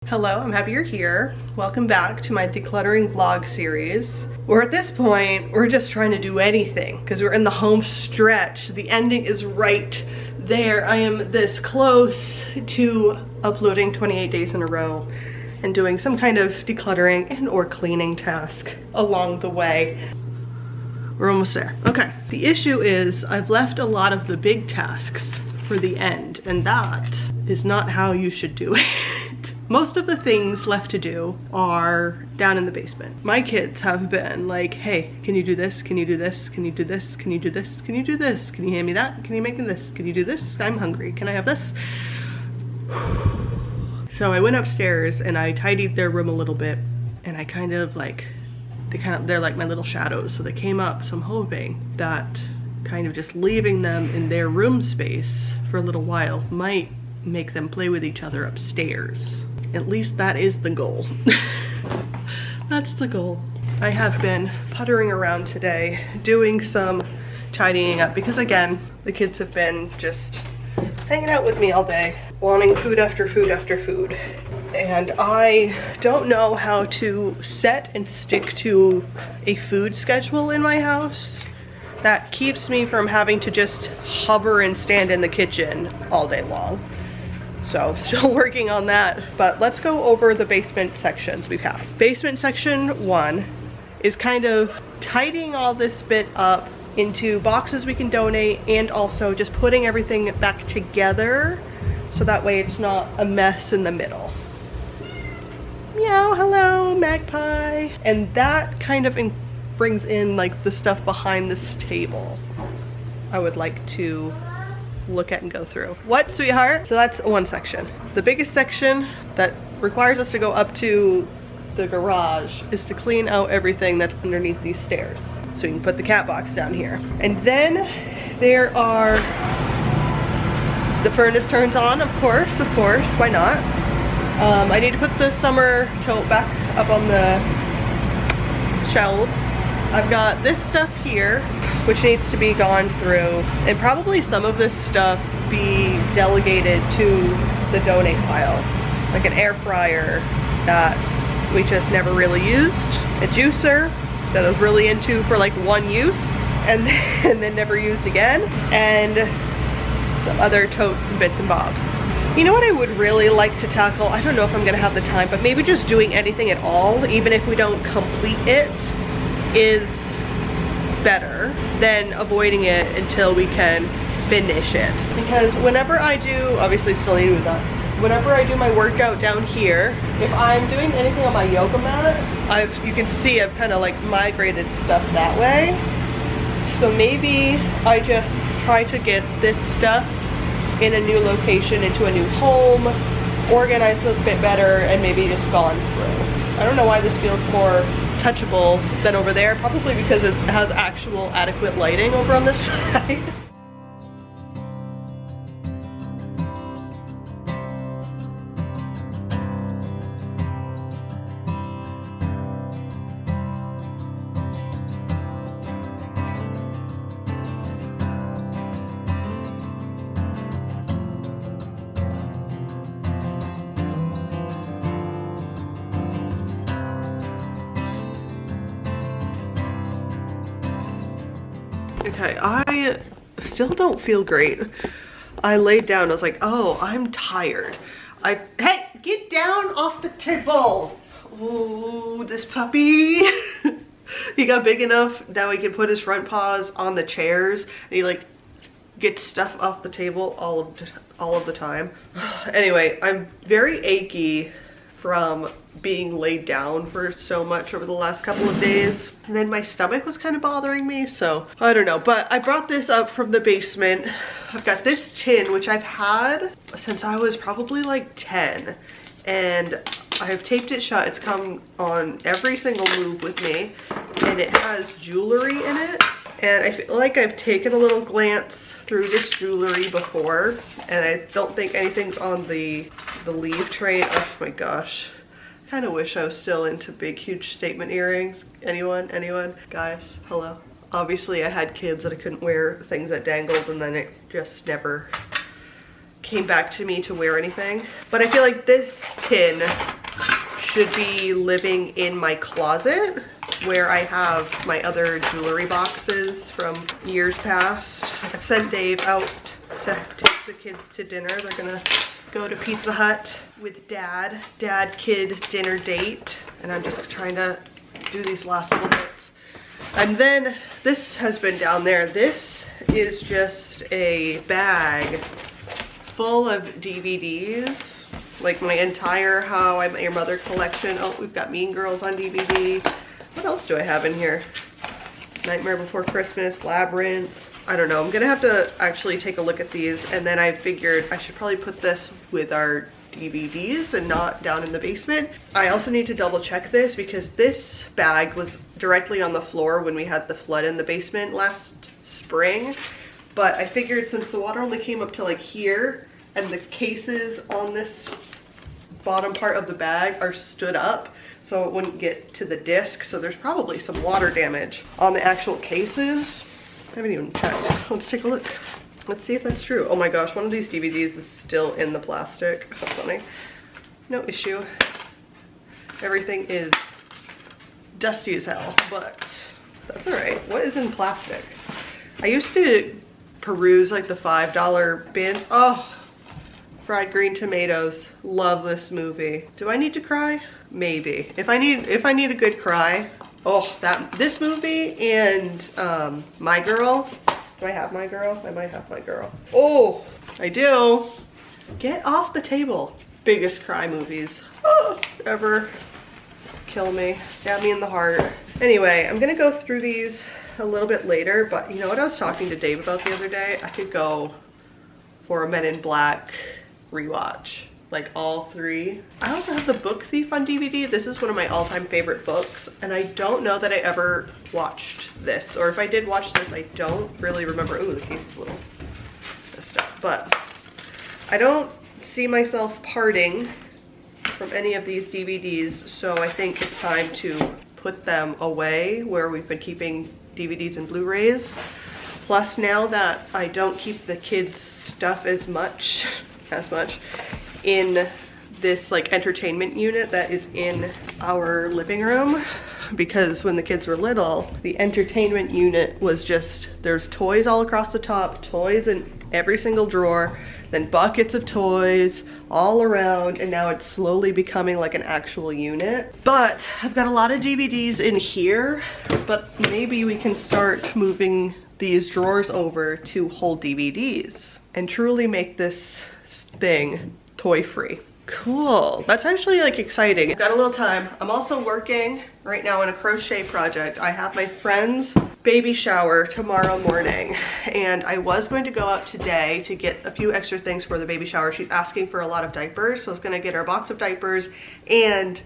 Hello, I'm happy you're here. Welcome back to my decluttering vlog series. Where at this point, we're just trying to do anything because we're in the home stretch. The ending is right there. I am this close to uploading 28 days in a row and doing some kind of decluttering and or cleaning task along the way. We're almost there. Okay, the issue is I've left a lot of the big tasks for the end, and that is not how you should do it. Most of the things left to do are down in the basement. My kids have been like, hey, can you do this? Can you do this? Can you do this? Can you do this? Can you do this? Can you hand me that? Can you make me this? Can you do this? I'm hungry. Can I have this? So I went upstairs and I tidied their room a little bit, and I kind of like, they're like my little shadows. So they came up, so I'm hoping that kind of just leaving them in their room space for a little while might make them play with each other upstairs. At least that is the goal. That's the goal. I have been puttering around today, doing some tidying up because again, the kids have been just hanging out with me all day, wanting food after food after food. And I don't know how to set and stick to a food schedule in my house that keeps me from having to just hover and stand in the kitchen all day long. So still working on that, but let's go over the basement sections we have. Basement section 1 is kind of tidying all this bit up into boxes we can donate, and also just putting everything back together so that way it's not a mess in the middle. Meow, hello, magpie. And that kind of brings in like the stuff behind this table I would like to look at and go through. What, sweetheart? So that's one section. The biggest section that requires us to go up to the garage is to clean out everything that's underneath these stairs. So you can put the cat box down here. And then there are, the furnace turns on, of course, why not? I need to put the summer tote back up on the shelves. I've got this stuff here, which needs to be gone through, and probably some of this stuff be delegated to the donate pile, like an air fryer that we just never really used, a juicer that I was really into for like one use and then never used again, and some other totes and bits and bobs. You know what I would really like to tackle? I don't know if I'm gonna have the time, but maybe just doing anything at all, even if we don't complete it, is better than avoiding it until we can finish it. Because whenever I do, obviously still need to do that, whenever I do my workout down here, if I'm doing anything on my yoga mat, you can see I've kind of like migrated stuff that way. So maybe I just try to get this stuff in a new location, into a new home, organize it a bit better, and maybe just gone through. I don't know why this feels more touchable than over there, probably because it has actual adequate lighting over on this side. Okay, I still don't feel great. I laid down, I was like, oh, I'm tired. Hey, get down off the table. Oh, this puppy. He got big enough that he can put his front paws on the chairs, and he like gets stuff off the table all of the time. Anyway, I'm very achy from being laid down for so much over the last couple of days, and then my stomach was kind of bothering me, so I don't know. But I brought this up from the basement. I've got this tin, which I've had since I was probably like 10, and I've taped it shut. It's come on every single move with me, and it has jewelry in it, and I feel like I've taken a little glance through this jewelry before, and I don't think anything's on the leave tray. Oh my gosh, kind of wish I was still into big huge statement earrings. Anyone guys, hello. Obviously I had kids that I couldn't wear things that dangled, and then it just never came back to me to wear anything. But I feel like this tin should be living in my closet where I have my other jewelry boxes from years past. I've sent Dave out to take the kids to dinner. They're gonna go to Pizza Hut with dad. Dad-kid dinner date. And I'm just trying to do these last little bits. And then this has been down there. This is just a bag full of DVDs. Like my entire How I Met Your Mother collection. Oh, we've got Mean Girls on DVD. What else do I have in here? Nightmare Before Christmas, Labyrinth. I don't know. I'm gonna have to actually take a look at these, and then I figured I should probably put this with our DVDs and not down in the basement. I also need to double check this because this bag was directly on the floor when we had the flood in the basement last spring. But I figured since the water only came up to like here, and the cases on this bottom part of the bag are stood up, so it wouldn't get to the disc. So there's probably some water damage on the actual cases. I haven't even checked. Let's take a look. Let's see if that's true. Oh my gosh, one of these DVDs is still in the plastic. How funny. No issue. Everything is dusty as hell, but that's all right. What is in plastic? I used to peruse like the $5 bins. Oh, Fried Green Tomatoes. Love this movie. Do I need to cry? Maybe. If I need a good cry, oh, this movie and My Girl. Do I have My Girl? I might have My Girl. Oh, I do. Get off the table. Biggest cry movies ever. Kill me. Stab me in the heart. Anyway, I'm gonna go through these a little bit later, but you know what I was talking to Dave about the other day? I could go for a Men in Black rewatch. Like all three. I also have The Book Thief on DVD. This is one of my all-time favorite books, and I don't know that I ever watched this, or if I did watch this, I don't really remember. Ooh, the case is a little messed up, but I don't see myself parting from any of these DVDs, so I think it's time to put them away where we've been keeping DVDs and Blu-rays. Plus, now that I don't keep the kids' stuff as much in this like entertainment unit that is in our living room, because when the kids were little, the entertainment unit was just, there's toys all across the top, toys in every single drawer, then buckets of toys all around, and now it's slowly becoming like an actual unit. But I've got a lot of DVDs in here, but maybe we can start moving these drawers over to hold DVDs and truly make this thing toy free. Cool. That's actually like exciting. I've got a little time. I'm also working right now on a crochet project. I have my friend's baby shower tomorrow morning, and I was going to go out today to get a few extra things for the baby shower. She's asking for a lot of diapers, so I was gonna get her a box of diapers and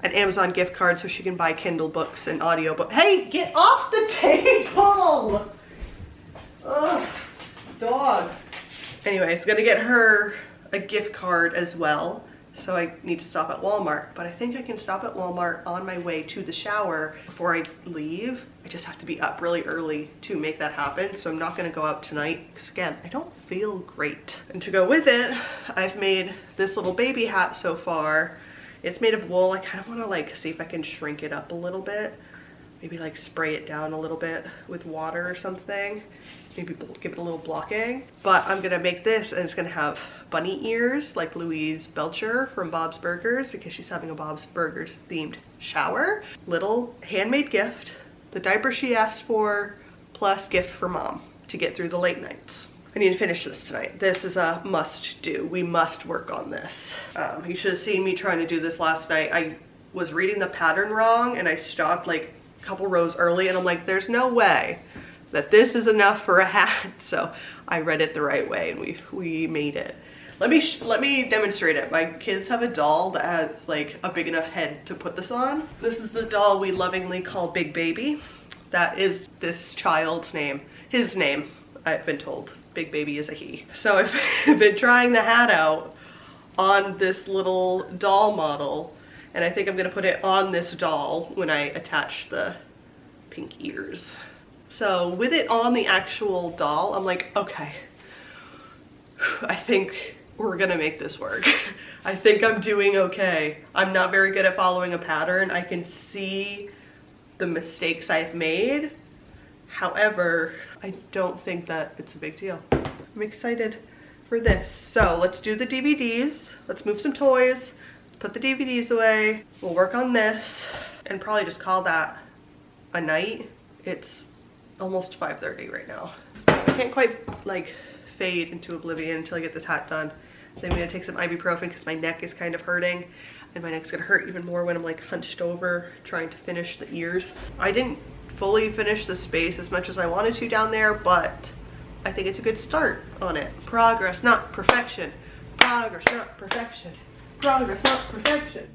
an Amazon gift card so she can buy Kindle books and audio. Hey, get off the table! Ugh, dog. Anyway, I was gonna get her a gift card as well, so I need to stop at Walmart, but I think I can stop at Walmart on my way to the shower before I leave. I just have to be up really early to make that happen, so I'm not gonna go out tonight because again, I don't feel great. And to go with it, I've made this little baby hat so far. It's made of wool. I kind of want to like see if I can shrink it up a little bit, maybe like spray it down a little bit with water or something, maybe give it a little blocking. But I'm gonna make this, and it's gonna have bunny ears like Louise Belcher from Bob's Burgers, because she's having a Bob's Burgers themed shower. Little handmade gift, the diaper she asked for, plus gift for mom to get through the late nights. I need to finish this tonight. This is a must do. We must work on this. You should have seen me trying to do this last night. I was reading the pattern wrong, and I stopped like a couple rows early, and I'm like, there's no way that this is enough for a hat. So I read it the right way, and we made it. Let me demonstrate it. My kids have a doll that has like a big enough head to put this on. This is the doll we lovingly call Big Baby. That is this child's name. His name, I've been told. Big Baby is a he. So I've been trying the hat out on this little doll model, and I think I'm gonna put it on this doll when I attach the pink ears. So with it on the actual doll, I'm like, okay, I think we're gonna make this work. I think I'm doing okay. I'm not very good at following a pattern. I can see the mistakes I've made. However, I don't think that it's a big deal. I'm excited for this. So let's do the DVDs. Let's move some toys, put the DVDs away. We'll work on this and probably just call that a night. It's almost 5:30 right now. I can't quite like fade into oblivion until I get this hat done. Then I'm gonna take some ibuprofen because my neck is kind of hurting, and my neck's gonna hurt even more when I'm like hunched over trying to finish the ears. I didn't fully finish the space as much as I wanted to down there, but I think it's a good start on it. Progress, not perfection. Progress, not perfection. Progress, not perfection.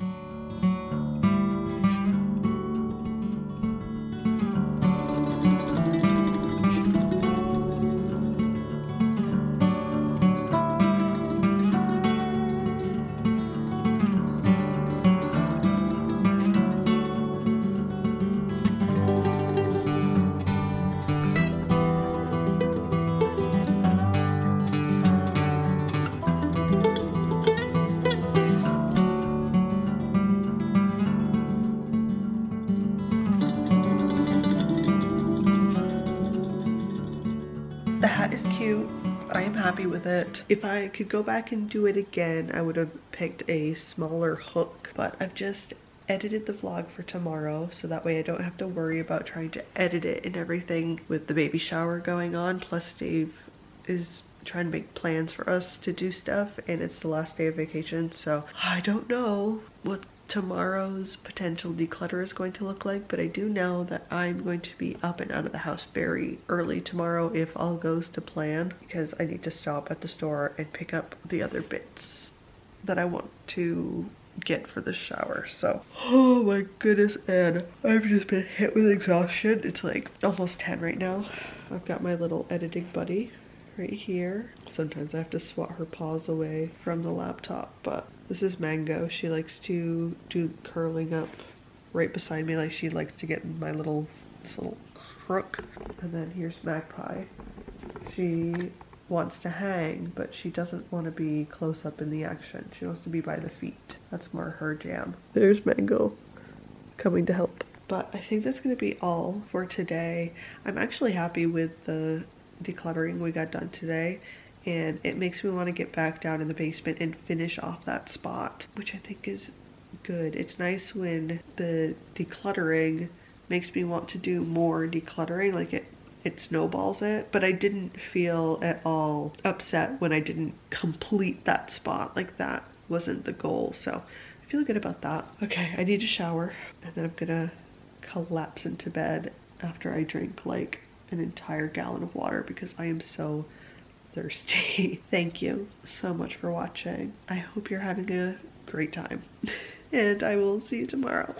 The hat is cute. I am happy with it. If I could go back and do it again, I would have picked a smaller hook, but I've just edited the vlog for tomorrow, so that way I don't have to worry about trying to edit it and everything with the baby shower going on. Plus Dave is trying to make plans for us to do stuff, and it's the last day of vacation, so I don't know what tomorrow's potential declutter is going to look like, but I do know that I'm going to be up and out of the house very early tomorrow if all goes to plan, because I need to stop at the store and pick up the other bits that I want to get for the shower. So, oh my goodness, and I've just been hit with exhaustion. It's like almost 10 right now. I've got my little editing buddy right here. Sometimes I have to swat her paws away from the laptop, but this is Mango. She likes to do curling up right beside me, like she likes to get in my little crook. And then here's Magpie. She wants to hang, but she doesn't want to be close up in the action. She wants to be by the feet. That's more her jam. There's Mango coming to help. But I think that's going to be all for today. I'm actually happy with the decluttering we got done today, and it makes me want to get back down in the basement and finish off that spot, which I think is good. It's nice when the decluttering makes me want to do more decluttering, like it snowballs it, but I didn't feel at all upset when I didn't complete that spot. Like that wasn't the goal, so I feel good about that. Okay, I need to shower, and then I'm gonna collapse into bed after I drink like an entire gallon of water because I am so thirsty. Thank you so much for watching. I hope you're having a great time and I will see you tomorrow.